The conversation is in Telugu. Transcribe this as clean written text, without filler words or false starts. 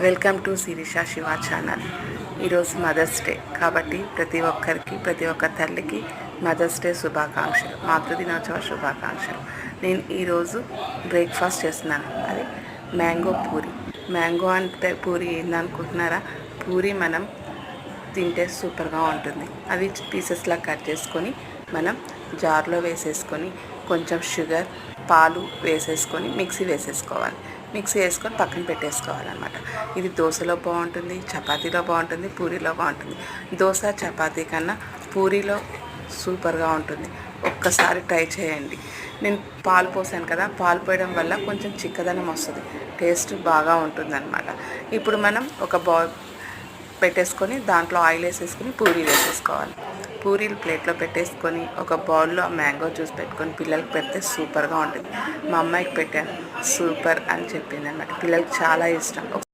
Welcome to Sirisha Siva channel. ఈరోజు మదర్స్ డే కాబట్టి ప్రతి ఒక్క తల్లికి మదర్స్ డే శుభాకాంక్షలు, మాతృదినోత్సవ శుభాకాంక్షలు. నేను ఈరోజు బ్రేక్ఫాస్ట్ చేస్తున్నాను. అది మ్యాంగో పూరి. మ్యాంగో అంటే పూరి ఏందనుకుంటున్నారా? పూరి మనం తింటే సూపర్గా ఉంటుంది. అవి పీసెస్లా కట్ చేసుకొని మనం జార్లో వేసేసుకొని కొంచెం షుగర్, పాలు వేసేసుకొని మిక్సీ వేసుకొని పక్కన పెట్టేసుకోవాలన్నమాట. ఇది దోశలో బాగుంటుంది, చపాతీలో బాగుంటుంది, పూరీలో బాగుంటుంది. దోశ చపాతీ కన్నా పూరీలో సూపర్గా ఉంటుంది. ఒక్కసారి ట్రై చేయండి. నేను పాలు పోసాను కదా, పాలు పోయడం వల్ల కొంచెం చిక్కదనం వస్తుంది, టేస్ట్ బాగా ఉంటుందన్నమాట. ఇప్పుడు మనం ఒక బౌల్ పెట్టేసుకొని దాంట్లో ఆయిల్ వేసేసుకొని పూరీలు వేసేసుకోవాలి. పూరీలు ప్లేట్లో పెట్టేసుకొని ఒక బౌల్లో మ్యాంగో జ్యూస్ పెట్టుకొని పిల్లలకి పెడితే సూపర్గా ఉంటుంది. మా అమ్మాయికి పెట్టాను, సూపర్ అని చెప్పింది అన్నమాట. పిల్లలకి చాలా ఇష్టం.